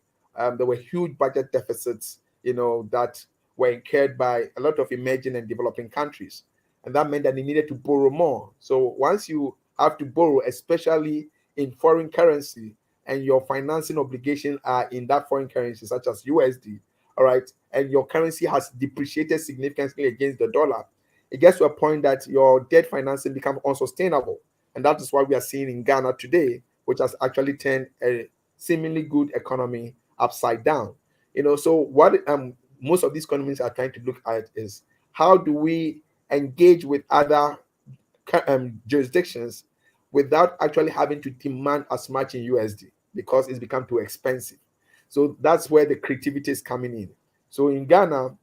there were huge budget deficits, that were incurred by a lot of emerging and developing countries. And that meant that they needed to borrow more. So once you have to borrow, especially in foreign currency, and your financing obligations are in that foreign currency, such as USD, all right, and your currency has depreciated significantly against the dollar, it gets to a point that your debt financing becomes unsustainable. And that is what we are seeing in Ghana today, which has actually turned a seemingly good economy upside down. So what most of these economies are trying to look at is how do we engage with other jurisdictions without actually having to demand as much in USD, because it's become too expensive. So that's where the creativity is coming in. So in Ghana,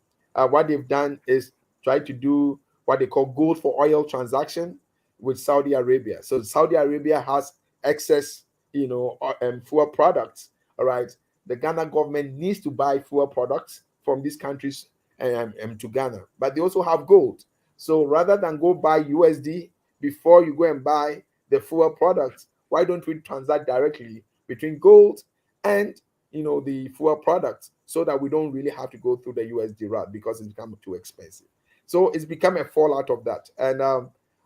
what they've done is try to do what they call gold for oil transaction with Saudi Arabia. So Saudi Arabia has excess, fuel products. All right, the Ghana government needs to buy fuel products from these countries to Ghana, but they also have gold. So rather than go buy USD before you go and buy the fuel products, why don't we transact directly between gold and the fuel products, so that we don't really have to go through the USD route because it's become too expensive. So it's become a fallout of that, and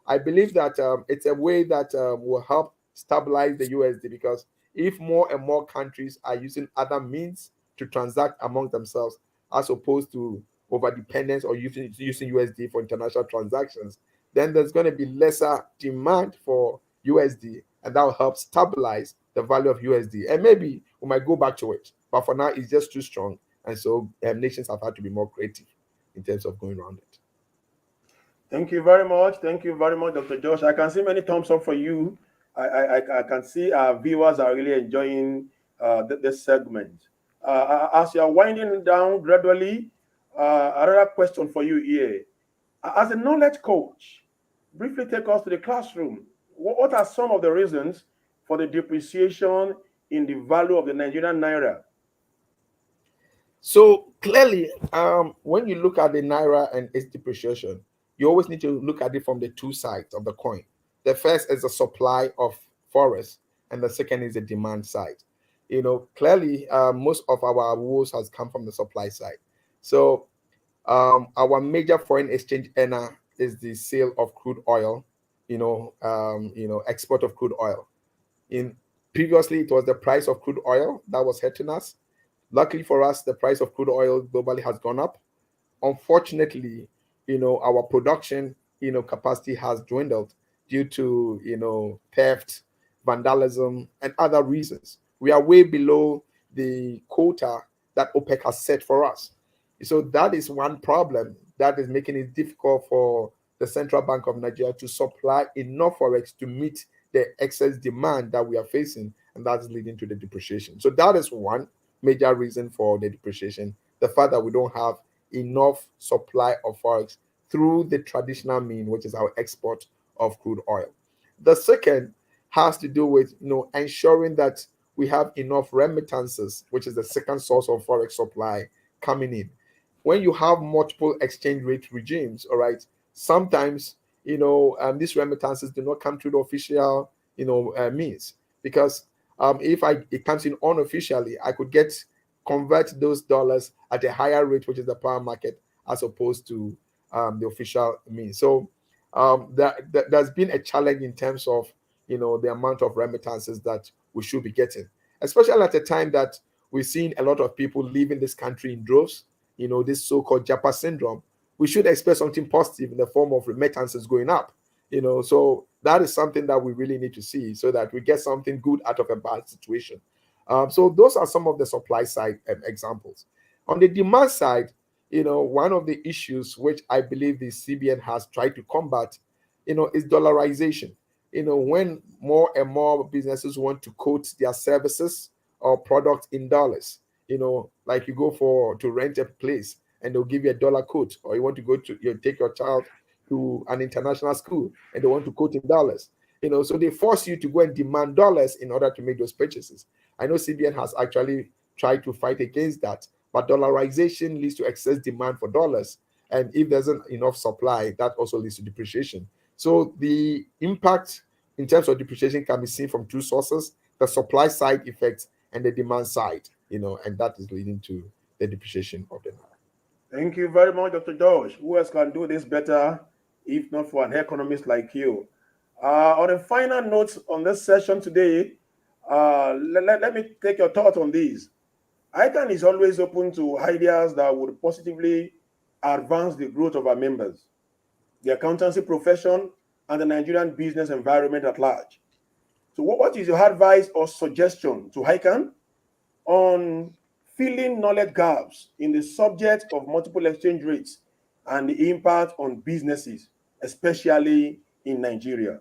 I believe that it's a way that will help stabilize the USD, because if more and more countries are using other means to transact among themselves, as opposed to over dependence or using USD for international transactions, then there's going to be lesser demand for USD, and that will help stabilize the value of USD. And maybe we might go back to it, but for now, it's just too strong. And so nations have had to be more creative in terms of going around it. Thank you very much. Thank you very much, Dr. Josh. I can see many thumbs up for you. I can see our viewers are really enjoying this segment. As you are winding down gradually, another question for you here. As a knowledge coach, briefly take us to the classroom. What are some of the reasons for the depreciation in the value of the Nigerian naira? So clearly, when you look at the naira and its depreciation, you always need to look at it from the two sides of the coin. The first is the supply of forest, and the second is the demand side. Clearly, most of our woes has come from the supply side. So our major foreign exchange earner is the sale of crude oil, export of crude oil. In Previously, it was the price of crude oil that was hurting us. Luckily for us, the price of crude oil globally has gone up. Unfortunately, our production, capacity has dwindled due to, theft, vandalism, and other reasons. We are way below the quota that OPEC has set for us. So that is one problem that is making it difficult for the Central Bank of Nigeria to supply enough forex to meet the excess demand that we are facing, and that's leading to the depreciation. So that is one major reason for the depreciation: the fact that we don't have enough supply of forex through the traditional mean, which is our export of crude oil. The second has to do with ensuring that we have enough remittances, which is the second source of forex supply coming in. When you have multiple exchange rate regimes, all right, sometimes these remittances do not come through the official means, because if it comes in unofficially, I could convert those dollars at a higher rate, which is the power market, as opposed to the official means. So there's been a challenge in terms of the amount of remittances that we should be getting, especially at a time that we're seeing a lot of people leaving this country in droves. This so-called Japa syndrome. We should expect something positive in the form of remittances going up. So that is something that we really need to see, so that we get something good out of a bad situation. So those are some of the supply side examples. On the demand side, one of the issues which I believe the CBN has tried to combat, is dollarization. When more and more businesses want to quote their services or products in dollars, like you go to rent a place and they'll give you $1 quote, or you want to take your child to an international school and they want to quote in dollars. So they force you to go and demand dollars in order to make those purchases. I know CBN has actually tried to fight against that, but dollarization leads to excess demand for dollars. And if there's not enough supply, that also leads to depreciation. So the impact in terms of depreciation can be seen from two sources: the supply side effects and the demand side, and that is leading to the depreciation of the naira. Thank you very much, Dr. Josh. Who else can do this better if not for an economist like you? On a final note on this session today, let me take your thoughts on these. ICAN is always open to ideas that would positively advance the growth of our members, the accountancy profession, and the Nigerian business environment at large. So what is your advice or suggestion to ICAN on filling knowledge gaps in the subject of multiple exchange rates and the impact on businesses, especially in Nigeria?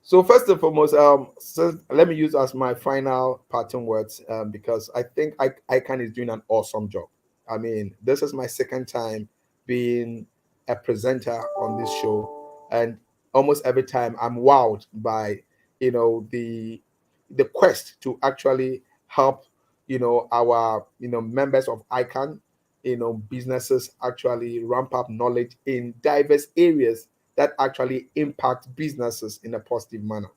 So first and foremost, so let me use as my final parting words, because I think ICAN is doing an awesome job. I mean, this is my second time being a presenter on this show, and almost every time I'm wowed by the quest to actually help our members of ICAN, businesses actually ramp up knowledge in diverse areas that actually impact businesses in a positive manner.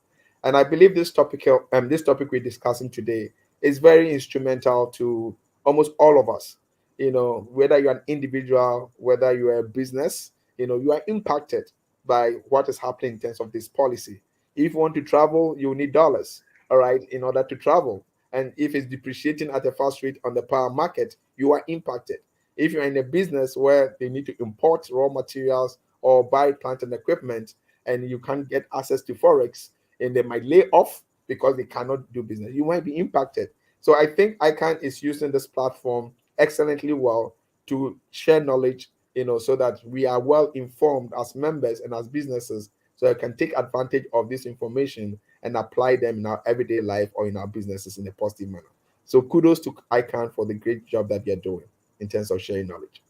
And I believe this topic we're discussing today is very instrumental to almost all of us. Whether you're an individual, whether you're a business, you are impacted by what is happening in terms of this policy. If you want to travel, you need dollars, all right, in order to travel. And if it's depreciating at a fast rate on the power market, you are impacted. If you're in a business where they need to import raw materials or buy plant and equipment, and you can't get access to forex, and they might lay off because they cannot do business, you might be impacted. So I think ICANN is using this platform excellently well to share knowledge, so that we are well informed as members and as businesses, so I can take advantage of this information and apply them in our everyday life or in our businesses in a positive manner. So kudos to ICANN for the great job that they're doing in terms of sharing knowledge.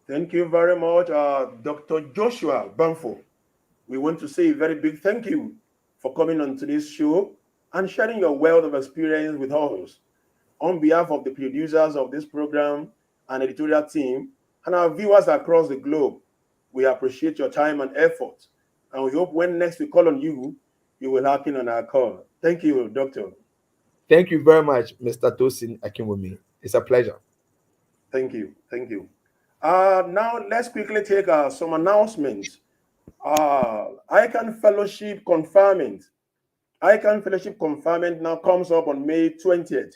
Thank you very much, Dr. Joshua Bamfo. We want to say a very big thank you for coming on today's show and sharing your wealth of experience with us. On behalf of the producers of this program and editorial team and our viewers across the globe, we appreciate your time and effort. And we hope when next we call on you, you will happen on our call. Thank you, Doctor. Thank you very much, Mr. Tosin Akinwumi. It's a pleasure. Thank you. Thank you. Now, let's quickly take some announcements. ICAN Fellowship Conferment. ICAN Fellowship Conferment now comes up on May 20th,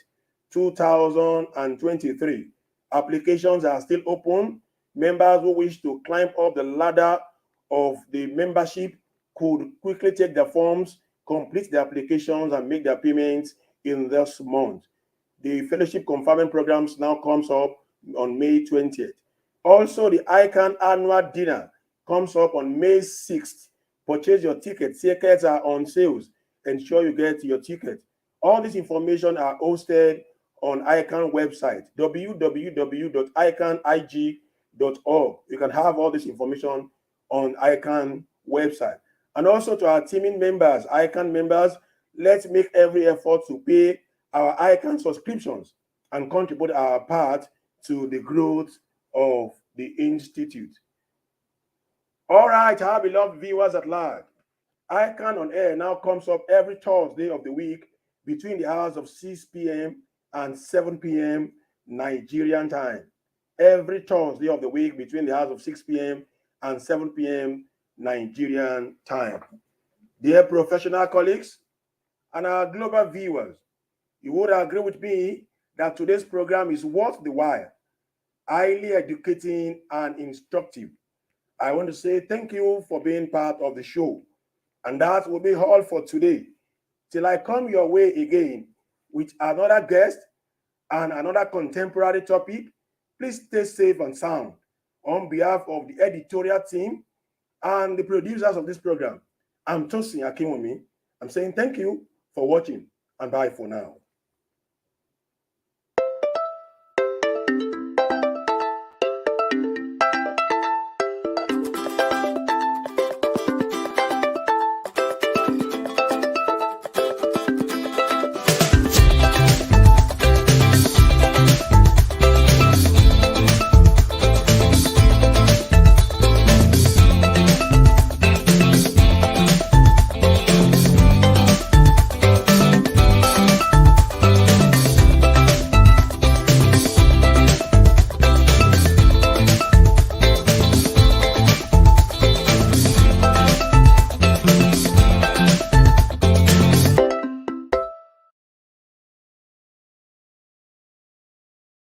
2023. Applications are still open. Members who wish to climb up the ladder of the membership could quickly take the forms, complete the applications, and make their payments in this month. The fellowship conferment programs now comes up on May 20th. Also, the ICAN annual dinner comes up on May 6th. Purchase your tickets. Tickets are on sales. Ensure you get your ticket. All this information are hosted on ICAN website, www.icanig.org. You can have all this information on ICAN website. And also to our teaming members, ICAN members, let's make every effort to pay our ICAN subscriptions and contribute our part to the growth of the Institute. All right, our beloved viewers at large, ICAN on Air now comes up every Thursday of the week between the hours of 6 p.m. and 7 p.m. Nigerian time. Every Thursday of the week between the hours of 6 p.m. and 7 p.m. Nigerian time. Dear professional colleagues and our global viewers, you would agree with me that today's program is worth the while, highly educating and instructive. I want to say thank you for being part of the show. And that will be all for today. Till I come your way again with another guest and another contemporary topic, please stay safe and sound. On behalf of the editorial team and the producers of this program, I'm Tosin Akinwumi. I'm saying thank you for watching and bye for now.